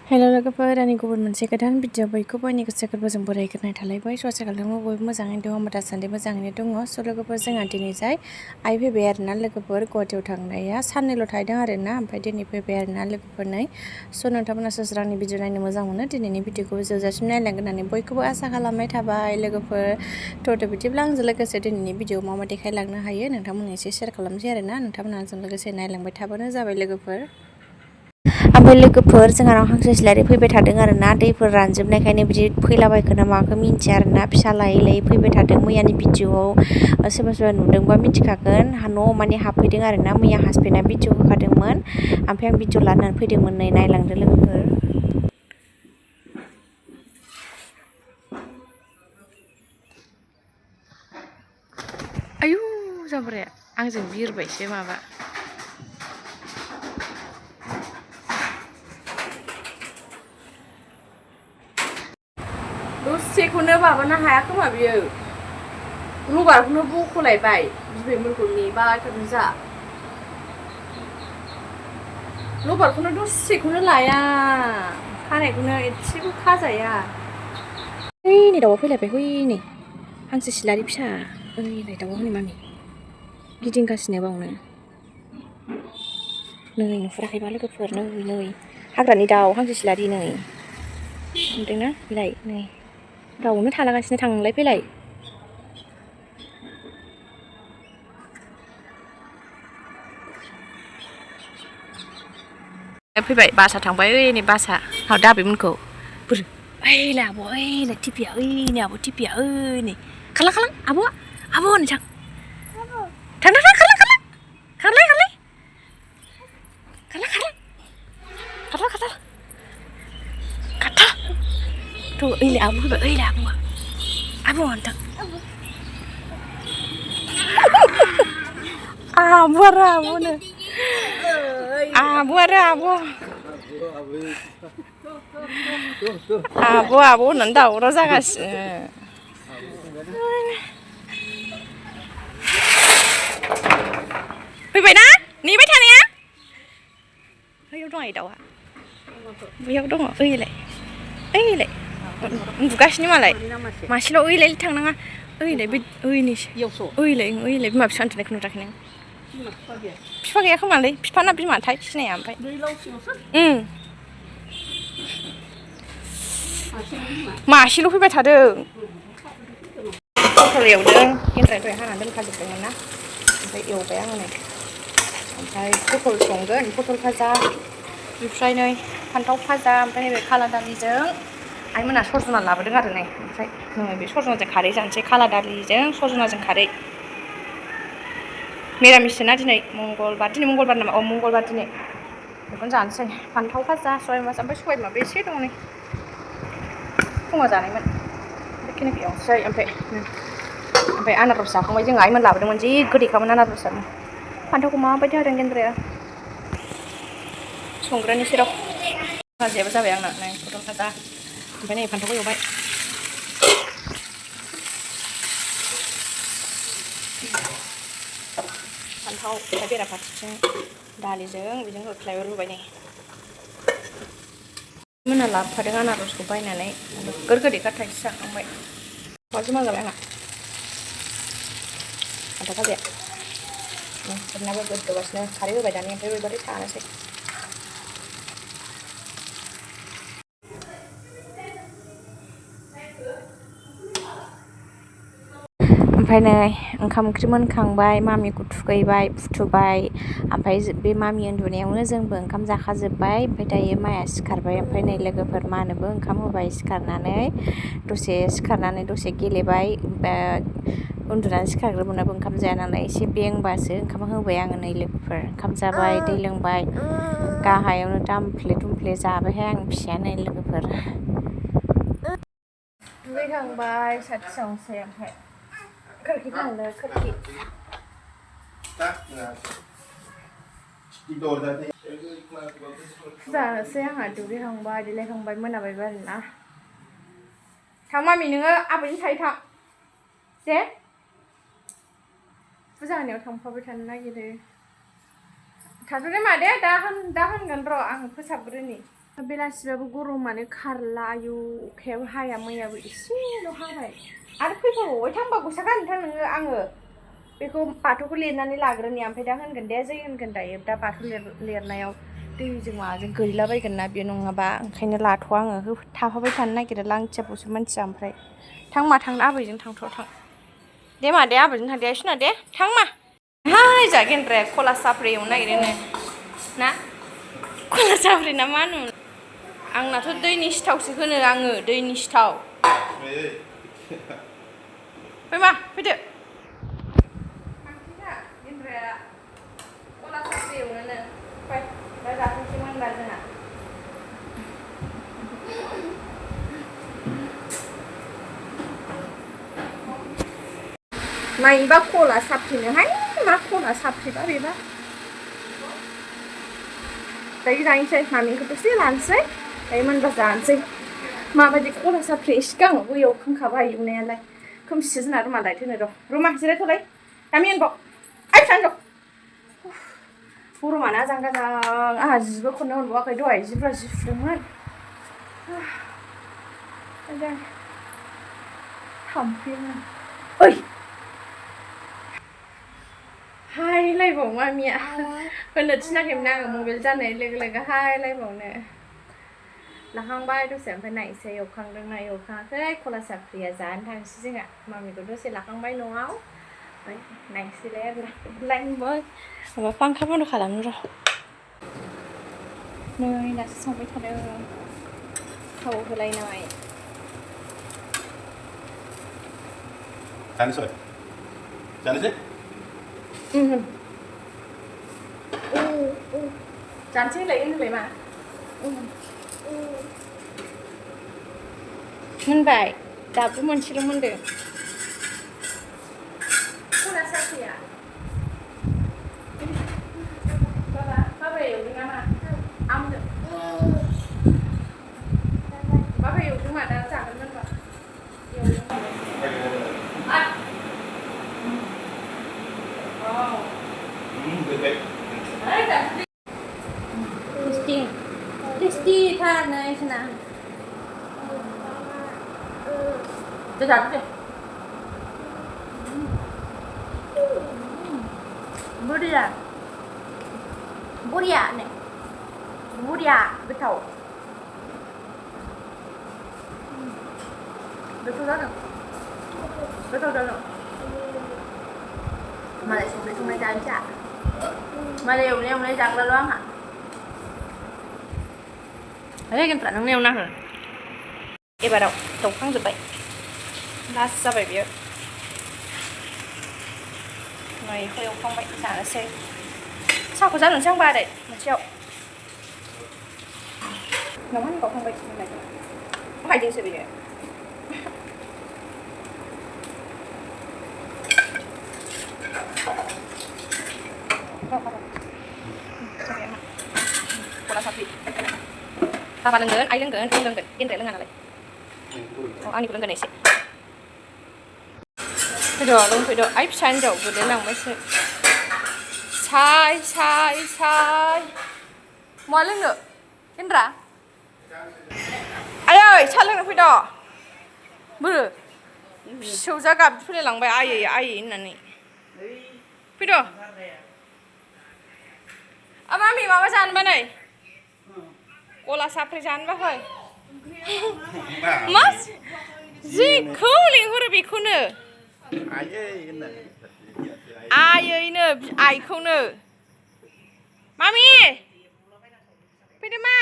हेल' लोगोफोर, आंनि गुबुन मोनसे गोदान भिडिअ बयखौबो आंनि गोसो गोरबोजों बरायग्रोनाय थालायबाय। आसा खालामो बयबो मोजाङैनो दङ, होमबा दासान्दि मोजाङैनो दङ। स' लोगोफोर, जोंहा दिनैजाय आइ फैबाय आरोना लोगोफोर। गुवाहाटियाव थांनाया साननैल' थाहैदों आरोना, ओमफ्राय दिनै फैबाय आरोना लोगोफोर नै। स' नोंथांमोना सोर सोर आंनि भिडिअ नायनो मोजां मोनो, दिनैनि भिडिअखौ जोबजासिम नायलांगोन होननानै बयखौबो आसा खालामनाय थाबाय लोगोफोर। थ' बिदिब्ला आंजों लोगोसे दिनैनि भिडिअआव मा मा देखायलांनो हायो नोंथांमोननो एसे शेयार खालामसै आरोना। नोंथांमोना आंजों लोगोसे नायलांबाय थाबानो जाबाय लोगोफोर। ओमफ्राय लोगोफोर, जोंहानाव हांसो सिलारि फैबाय थादों आरोना। दैफोर रानजोबनायखायनो बिदि फैलाबायखो ना माखो मिन्थिया आरोना। फिसा लायै लायै फैबाय थादों। मैयानि भिडिअआव सोरबा सोरबा नुदोंबा मिथिखागोन। न'आव माने हाबफैदों आरोना। मैया हासबेन्डआ भिडिअ होखादोंमोन, ओमफ्राय आं भिडिअ लानानै फैदोंमोन। नै नायलांदो लोगोफोर। आयु जाब्राया आंजों बिरबायसो माबा। दसेखौनो माबानो हाया खोमा बियो। लबारखौनो बख'लायबाय। बिबैमोनखौ नेबाय थादों जा। लबारखौनो दसेखौनो लाया, खानायखौनो एसेबो खाजाया। ओइ नै दाउआ फैलायबाय, हनै नै हांसो सिलारि फिसा। ओइ नै दाउआ हनै मामि गिदिंगासिनो बावनो। नै नुफुराखैबा लोगोफोर, नै हाग्रानि दाउ हांसो सिलारि नै नुदोंना? बिलाइ नै गावनो थालागासिनो थांलाय फैलाय। फैबाय बासा थांबाय। ओइ नै बासा दाबैमोनखौ बुर। ओइलाय आब', ओइलाय टिपिया, ओइ नै आब' टिपिया, ओइ नै खारलां खारलां आब'आ, आब' नै थां थां थां खारलां खारलां खारलाय खारलाय खारलां खारलां खारथार खारथार खारथार। थ' ओइलाय आब' फैबाय, ओइलाय आब'आ, आब' नोंथां आब' आरो आब'नो आब' आरो आब' आब' आब' होननानै दावराव जागासिनो। फैबायना नेबाय थानाया? बैयाव दं आइ दाउआ, बैयाव दङ। ओइलाय ओइलाय उन्दुगासिनो मालाय मासेल'। ओइलाय थांनाङा, ओइलाय बै ओइनोसो, ओइलाय ओइलाय बिमा बिफा उन्दुनायखौ नुवाखै नों? बिफा गैया खोमालै, बिफाना बिमाथाय सिनाया। ओमफ्राय मासेल' फैबाय थादों। पटल एवदों, गेन्द्राया दहाय हानानै दोनखाजोबदोंमोन ना, ओमफ्राय एवबाय आङो नै। ओमफ्राय पटल संगोन, पटल भाजा, ओमफ्राय नै फान्थाव भाजा, ओमफ्राय नैबे खाला दालिजों आइमोना सजना लाबोदों आरो नै। ओमफ्राय नै बे सजनाजों खारै जानोसै, खाला दालिजों सजनाजों खारै। मिरामिससोना दिनै मंगलबार। दिनै मंगलबार नामा? औ मंगलबार दिनै। बेखौनो जानोसै, फान्थाव भाजा, सबाय बिमा, ओमफ्राय सबाय बिमाबो एसे दङ नै फुङाव जानायमोन, बेखिनिखौ एवनोसै। ओमफ्राय आनारस जाखांबाय जोङो, आइमोन लाबोदोंमोन, जि गोदैखामोन आनारसआनो। फान्थावखौ माबायदि हादों गेन्द्राया। संग्रोनोसै र'। भाजायाबो जाबाय आंना नै पटल भाजा, ओमफ्राय नै फान्थावखौ एवबाय। फान्थाव, ओमफ्राय बेराफारसेथिं दालिजों बेजों होख्लायबाय, रुबाय नै। मोना लाबोफादों आनारसखौ बायनानै, नोगोर गोदैखाय थाइसे जाखांबाय। माजों मा जाबाय आंहा फान्थाव भाजाया। बिनाबो गोदौगासिनो, खारै होबाय दानि, ओमफ्राय रुइबाथाय सानोसै। ओमफ्राय नै ओंखाम ओंख्रि मोनखांबाय, मामिखौ थुखैबाय फुथुबाय, ओमफ्राय बे मामि उन्दुनायावनो जोंबो ओंखाम जाखाजोब्बाय। ओमफ्राय दायो माया सिखारबाय, ओमफ्राय नै लोगोफोर मानोबो ओंखाम होबाय। सिखारनानै दसे गेलेबाय। उन्दुनानै सिखारग्रोमोनाबो ओंखाम जाया नालाय, एसे बेंबासो ओंखाम होबाय आङो नै लोगोफोर। ओंखाम जाबाय, दै लोंबाय, गाहायावनो दामफ्ले दुमफ्ले जाबायहाय आं फिसाया नै लोगोफोर। दुगैखांबाय, साथि सावनोसै, ओमफ्राय खोरखि फांदो, खोरखि जानोसै आंहा। दुगैखांबाय, देलायखांबाय, मोनाबायबो आरोना। थां मामि, नोङो आबैजों थायै थां दे। फुजा होनायाव थांफाबाय थानो नागिरो। थाथ'दो मा दे, दा होनगोन र', आं फोसाबग्रोनि। बेलासिबाबो गरमानो खारला आयु अखायाबो हाया मैयाबो एसेल' हाबाय आरो फैफाबावबाय थांबा गस्ला गाननो थां नोङो आङो बेखौ बाथौखौ लिरनानै लाग्रोनि ओमफ्राय दा होनगोन दे जै होनगोन दायो दा बाथौ लिरनायाव दैजों माबाजों गोलैलाबायगोन ना बेयो नङाबा ओंखायनो लाथ'आ आङो थाफाबाय थानो नागिरो लांथियाबावसो मानसिया ओमफ्राय थां मा थांनो आबैजों थांथ' थां दे मा दे आबैजों थांदे सुना दे थां मा हाय जा गेन्द्राया खला साफ्रि एवनो नागिरदोंनो ना खला साफ्रि ना मा होनो आंनाथ' दैनि सिथावसो होनो आङो दैनि सिथाव फै मा फैदो थांसैना गेन्द्राया खला साफ्रि एवनोनो फै दा जाथोंसै मोनबा जोंहा माइबा खला साफ्रिनोहाय मा खला साफ्रिबा बेबा दायो जाहैनोसै मामिखौ दसे लानोसै दायो मोनबा जानोसै माबायदि खला साफ्रि सिगाङावबो एवखांखाबाय एवनायालाय खोमसिसो जोंना रुमा लायथोनो रुमा जिरायथ'लाय गामि होनबाव आइ थांद' गरमाना आजां गाजां आंहा जिबो खननो मोनबावाखै दहाय जिफ्रा जि सुदोंमोन थांफैनो ओइ हायलायबाव मामिया होननो थिनाखैमोन आङो मबाइल जानाय लोगो लोगो हायलायबावनो लाखांबाय दसे ओमफ्राय नायसै एवखांदोंना एवखाङाखै खला साफ्रिया जानो थांसै जोंहा मामिखौ दसे लाखांबाय न'आव ओमफ्राय नायसैलाय आरो लायनोबो माबा फांखा बन्द' खालामनो र' नै दासो संबाय थादों थाव होलायनाय जानोसै जानोसै होनलाय मा मोनबाय दाबो मोनसेल' मोनदों खला साफ्रिया बाबा एवदों नामा आमजों बाबा एवदों मा दा जागोन मोनबा टेस्टी थार नै खोना दे जादो दे बरिया बरिया नै बरिया गोथाव गोथाव जादों मालाय संनाय जानोसै मालाय एवनाय जाग्राल' आंहा गेन्द्रा नोंनो एवना हो एबाराव एवखांजोब्बाय लास्ट जाबाय बियो मैखौ एवखांबाय जानोसै साहाखौ जानोसै आं बारै मोनसेयाव न'आवनो गावखांबाय बाहायदोंसो बेयो खला साफ्रि बाबा लोंगोन आइ लोंगोन आं लोंगोन गेन्द्राया लोङा नालाय आंनिखौ लोंगोन एसे फैद' लोंफैद' आइ फिसा हिन्जाव गोलैलांबायसो साय मा लोंनो गेन्द्रा आयै साहा लोंनो फैद' बोरो फिसौजा गाबफैलायलांबाय आयै होननानै फैद' मामि माबा जानोबा नै गला साफ्रि जानोबा फै मा जेखौ लिंहरो बेखौनो आयैनो आइखौनो मामि फैदो मा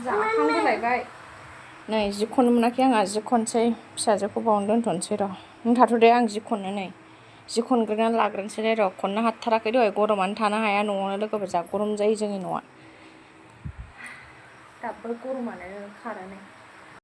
जाखांबोलायबाय नै जि खननो मोनाखै आंहा जि खनसै फिसाजोखौ बावनो दोनथ'नोसै र' नों थाथ'दे आं जि खननो नै जि खनग्रोनानै लाग्रोनोसैलाय र' खननो हाथाराखै दहाय गरमानो थानो हाया न'आवनो लोगोफोर जा गरम जायो जोंनि न'आ दाबो गरमानो खारानो